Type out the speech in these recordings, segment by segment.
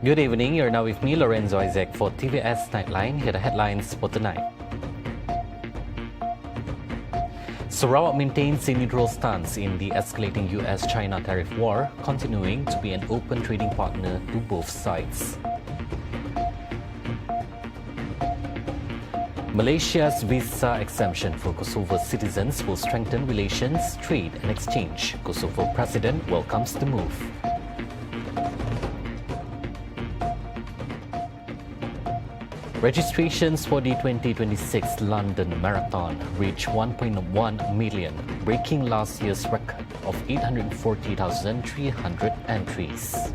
Good evening, you're now with me, Lorenzo Isaac, for TVS Nightline. Here are the headlines for tonight. Sarawak maintains a neutral stance in the escalating US-China tariff war, continuing to be an open trading partner to both sides. Malaysia's visa exemption for Kosovo citizens will strengthen relations, trade and exchange. Kosovo President welcomes the move. Registrations for the 2026 London Marathon reached 1.1 million, breaking last year's record of 840,300 entries.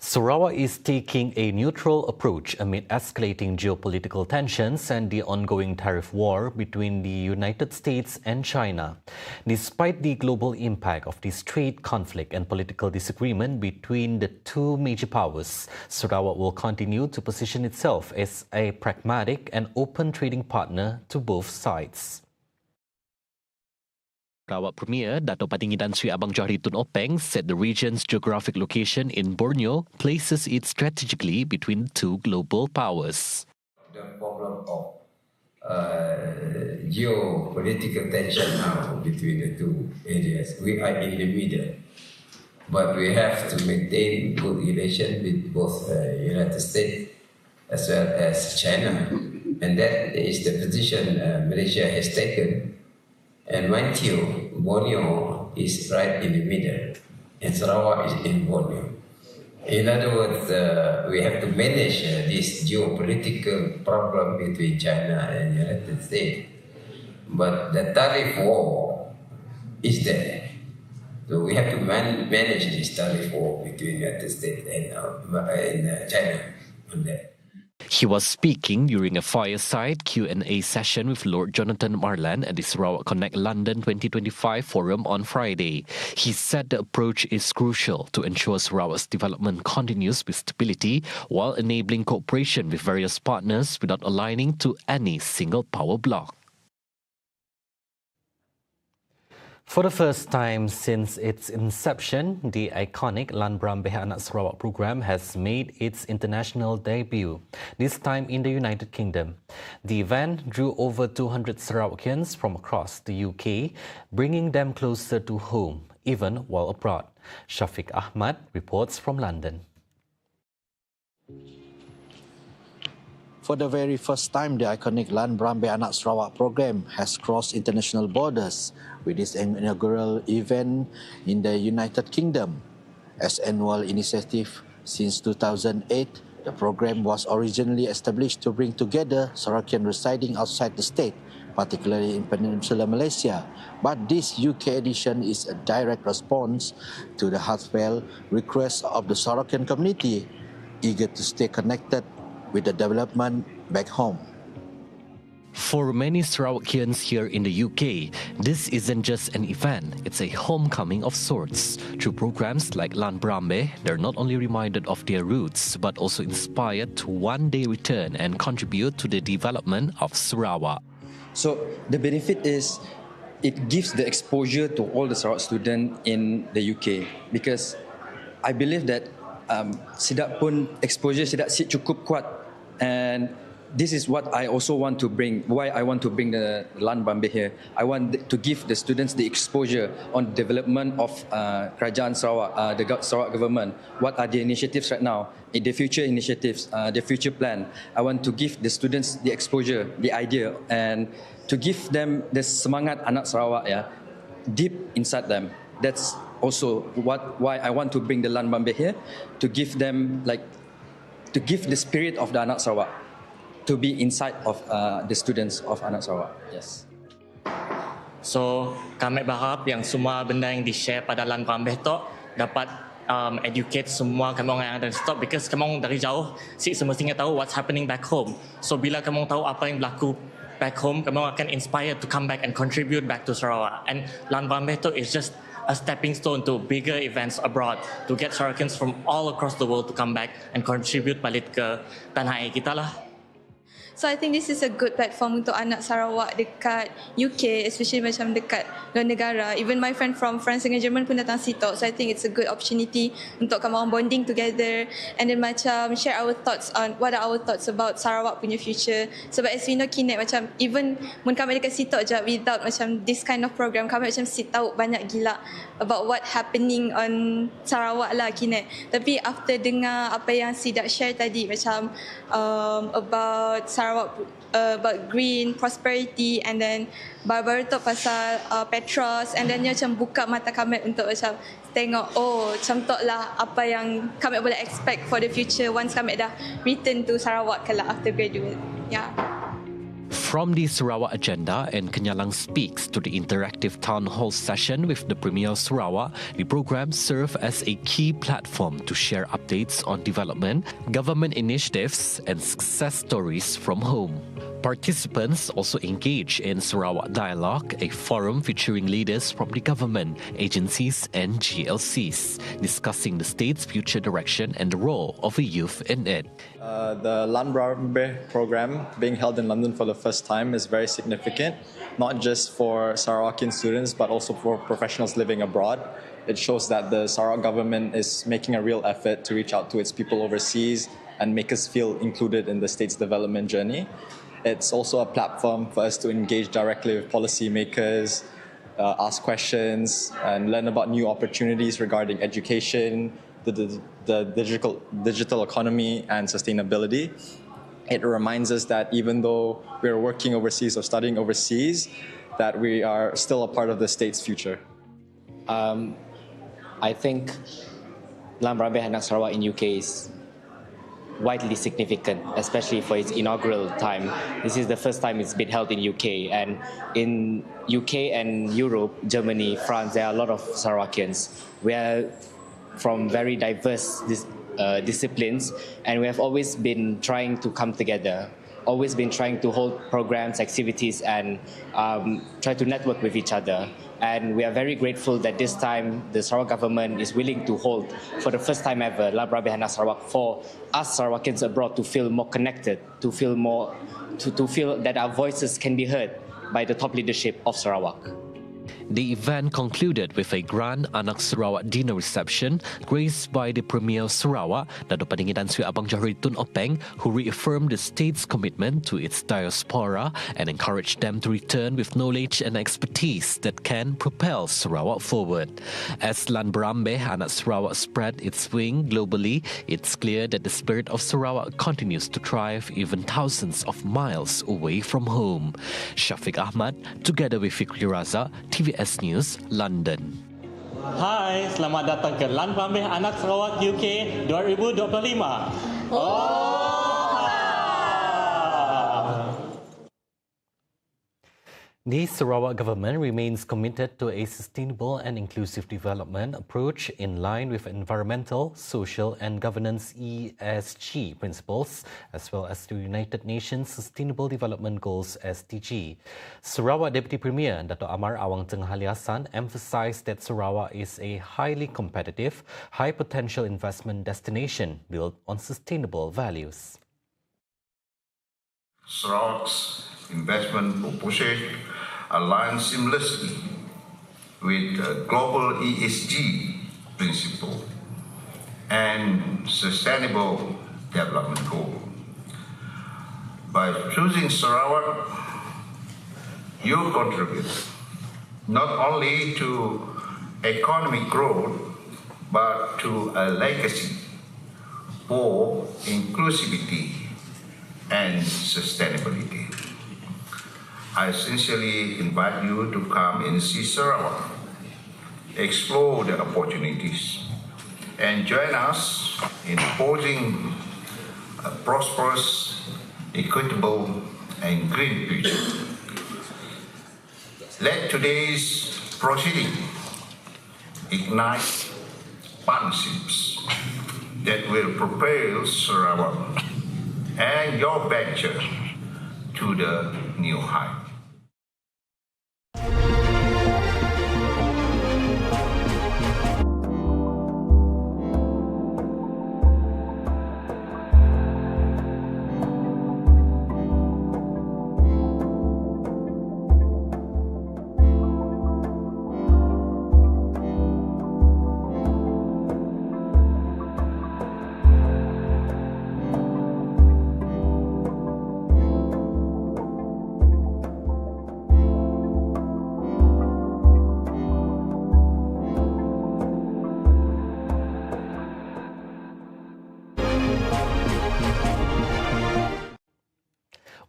Sarawak is taking a neutral approach amid escalating geopolitical tensions and the ongoing tariff war between the United States and China. Despite the global impact of this trade conflict and political disagreement between the two major powers, Sarawak will continue to position itself as a pragmatic and open trading partner to both sides. Sarawak Premier Dato' Patinggi Tan Sri Abang Johari Tun Openg said the region's geographic location in Borneo places it strategically between two global powers. The problem of geopolitical tension now between the two areas, we are in the middle. But we have to maintain good relations with both United States as well as China. And that is the position Malaysia has taken. And mind you, Borneo is right in the middle, and Sarawak is in Borneo. In other words, we have to manage this geopolitical problem between China and the United States. But the tariff war is there. So we have to manage this tariff war between the United States and China on that. He was speaking during a fireside Q&A session with Lord Jonathan Marland at the Sarawak Connect London 2025 forum on Friday. He said the approach is crucial to ensure Sarawak's development continues with stability while enabling cooperation with various partners without aligning to any single power bloc. For the first time since its inception, the iconic Lan Brahan Sarawak program has made its international debut, this time in the United Kingdom. The event drew over 200 Sarawakians from across the UK, bringing them closer to home, even while abroad. Shafiq Ahmad reports from London. For the very first time, the iconic Lan Brahan Sarawak program has crossed international borders with its inaugural event in the United Kingdom. As annual initiative since 2008, the program was originally established to bring together Sarawakians residing outside the state, particularly in Peninsular Malaysia. But this UK edition is a direct response to the heartfelt request of the Sarawakian community, eager to stay connected with the development back home. For many Sarawakians here in the UK, this isn't just an event, it's a homecoming of sorts. Through programs like Lan Brahan, they're not only reminded of their roots, but also inspired to one day return and contribute to the development of Sarawak. So the benefit is it gives the exposure to all the Sarawak students in the UK, because I believe that Sidak pun exposure Sidak cukup kuat, and this is what I also want to bring, why I want to bring the Lan Brahan here. I want to give the students the exposure on development of Kerajaan Sarawak, the Sarawak government. What are the initiatives right now, the future initiatives, the future plan. I want to give the students the exposure, the idea, and to give them the semangat anak Sarawak, deep inside them. That's also why I want to bring the Lan Brahan here, to give them, to give the spirit of the anak Sarawak to be inside of the students of anak Sarawak. Yes. So kami berharap yang semua benda yang di-share pada Lan Brahan tu dapat educate semua kami orang yang ada di stop, because kami orang dari jauh semestinya tahu what's happening back home. So bila kami orang tahu apa yang berlaku back home, kami orang akan inspired to come back and contribute back to Sarawak. And Lan Brahan is just a stepping stone to bigger events abroad, to get Sarawakians from all across the world to come back and contribute balik ke tanah air kita lah. So I think this is a good platform untuk anak Sarawak dekat UK, especially macam dekat luar negara. Even my friend from France dengan Jerman pun datang situ. So I think it's a good opportunity untuk kami orang bonding together and then macam share our thoughts on what are our thoughts about Sarawak punya future. Sebab as we know kini macam even mun kami dekat situ je, without macam this kind of program, kami macam tahu banyak gila about what happening on Sarawak lah kini. Tapi after dengar apa yang Sidak share tadi macam about Sarawak, about green prosperity, and then baru tu pasal Petros, and then dia macam buka mata kami untuk macam tengok macam tu lah apa yang kami boleh expect for the future once kami dah return to Sarawak kelak after graduate. Yeah. From the Sarawak agenda, and Kenyalang speaks to the interactive town hall session with the Premier of Sarawak, the program serves as a key platform to share updates on development, government initiatives, and success stories from home. Participants also engage in Sarawak Dialogue, a forum featuring leaders from the government, agencies, and GLCs, discussing the state's future direction and the role of the youth in it. The Lan Brahan program being held in London for the first time is very significant, not just for Sarawakian students, but also for professionals living abroad. It shows that the Sarawak government is making a real effort to reach out to its people overseas and make us feel included in the state's development journey. It's also a platform for us to engage directly with policymakers, ask questions, and learn about new opportunities regarding education, the digital economy, and sustainability. It reminds us that even though we're working overseas or studying overseas, that we are still a part of the state's future. I think Lan Brahan Anak Sarawak in UK is widely significant, especially for its inaugural time. This is the first time it's been held in UK, and in UK and Europe, Germany, France, there are a lot of Sarawakians. We are from very diverse disciplines, and we have always been trying to come together, always been trying to hold programs, activities, and try to network with each other. And we are very grateful that this time the Sarawak government is willing to hold, for the first time ever, Lan Brahan Sarawak, for us Sarawakians abroad to feel more connected, to feel more, to feel that our voices can be heard by the top leadership of Sarawak. The event concluded with a grand Anak Sarawak dinner reception graced by the Premier of Sarawak, Dato' Paningitan Sri Abang Johari Tun Openg, who reaffirmed the state's commitment to its diaspora and encouraged them to return with knowledge and expertise that can propel Sarawak forward. As Lan Brahan Anak Sarawak spread its wing globally, it's clear that the spirit of Sarawak continues to thrive even thousands of miles away from home. Shafiq Ahmad, together with Fikri Raza, TVS News, London. Hai, selamat datang ke Lan Brahan Anak Sarawak UK 2025. The Sarawak government remains committed to a sustainable and inclusive development approach in line with environmental, social and governance ESG principles, as well as the United Nations Sustainable Development Goals SDG. Sarawak Deputy Premier Dato' Amar Awang Teng Haliasan emphasized that Sarawak is a highly competitive, high-potential investment destination built on sustainable values. Sarawak's investment proposition aligns seamlessly with global ESG principle and sustainable development goal. By choosing Sarawak, you contribute not only to economic growth but to a legacy for inclusivity and sustainability. I sincerely invite you to come and see Sarawak, explore the opportunities, and join us in forging a prosperous, equitable, and green future. Let today's proceeding ignite partnerships that will propel Sarawak and your venture to the new height.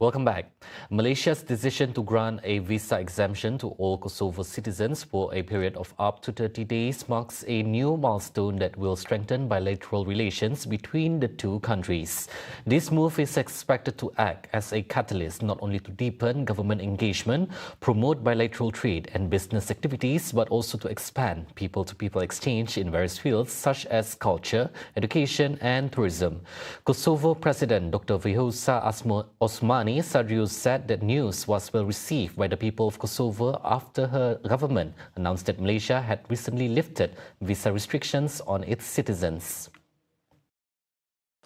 Welcome back. Malaysia's decision to grant a visa exemption to all Kosovo citizens for a period of up to 30 days marks a new milestone that will strengthen bilateral relations between the two countries. This move is expected to act as a catalyst not only to deepen government engagement, promote bilateral trade and business activities, but also to expand people-to-people exchange in various fields such as culture, education and tourism. Kosovo President Dr. Vjosa Osmani Sadrius said that news was well received by the people of Kosovo after her government announced that Malaysia had recently lifted visa restrictions on its citizens.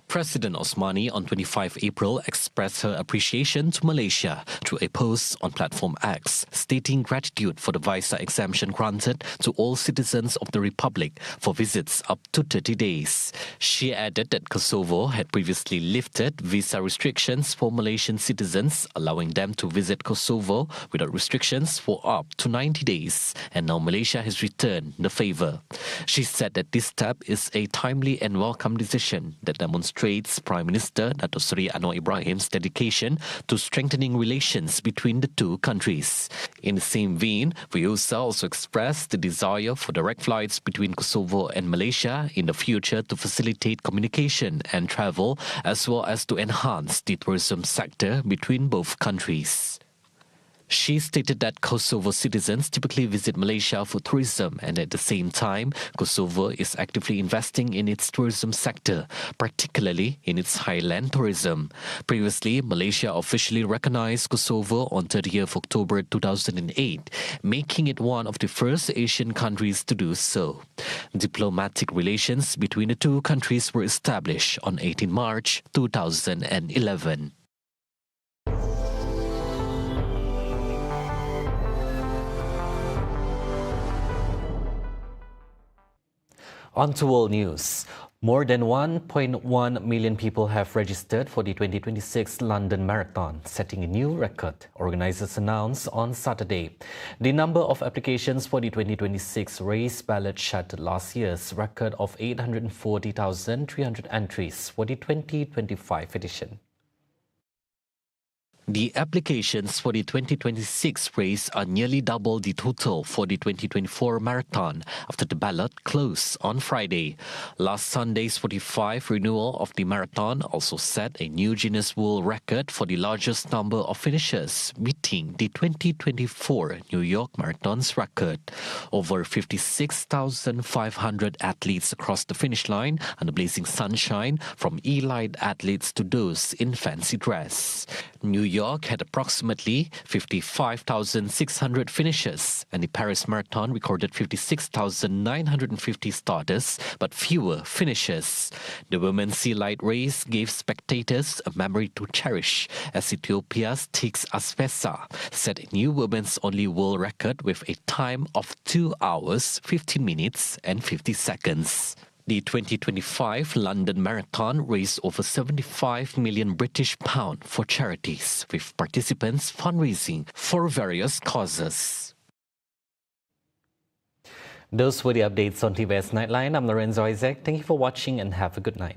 President Osmani on 25 April expressed her appreciation to Malaysia through a post on platform X, stating gratitude for the visa exemption granted to all citizens of the Republic for visits up to 30 days. She added that Kosovo had previously lifted visa restrictions for Malaysian citizens, allowing them to visit Kosovo without restrictions for up to 90 days, and now Malaysia has returned the favour. She said that this step is a timely and welcome decision that demonstrates Prime Minister Dato' Seri Anwar Ibrahim's dedication to strengthening relations between the two countries. In the same vein, Vjosa also expressed the desire for direct flights between Kosovo and Malaysia in the future to facilitate communication and travel, as well as to enhance the tourism sector between both countries. She stated that Kosovo citizens typically visit Malaysia for tourism, and at the same time, Kosovo is actively investing in its tourism sector, particularly in its highland tourism. Previously, Malaysia officially recognized Kosovo on 30th October 2008, making it one of the first Asian countries to do so. Diplomatic relations between the two countries were established on 18 March 2011. On to world news. More than 1.1 million people have registered for the 2026 London Marathon, setting a new record, organisers announced on Saturday. The number of applications for the 2026 race ballot shattered last year's record of 840,300 entries for the 2025 edition. The applications for the 2026 race are nearly double the total for the 2024 marathon after the ballot closed on Friday. Last Sunday's 45 renewal of the marathon also set a new Guinness World Record for the largest number of finishers, beating the 2024 New York Marathon's record. Over 56,500 athletes across the finish line under blazing sunshine, from elite athletes to those in fancy dress. New York had approximately 55,600 finishers, and the Paris Marathon recorded 56,950 starters, but fewer finishers. The women's sea light race gave spectators a memory to cherish, as Ethiopia's Tix Asfesa set a new women's only world record with a time of 2 hours, 15 minutes and 50 seconds. The 2025 London Marathon raised over 75 million British pounds for charities, with participants fundraising for various causes. Those were the updates on TVS Nightline. I'm Lorenzo Isaac. Thank you for watching and have a good night.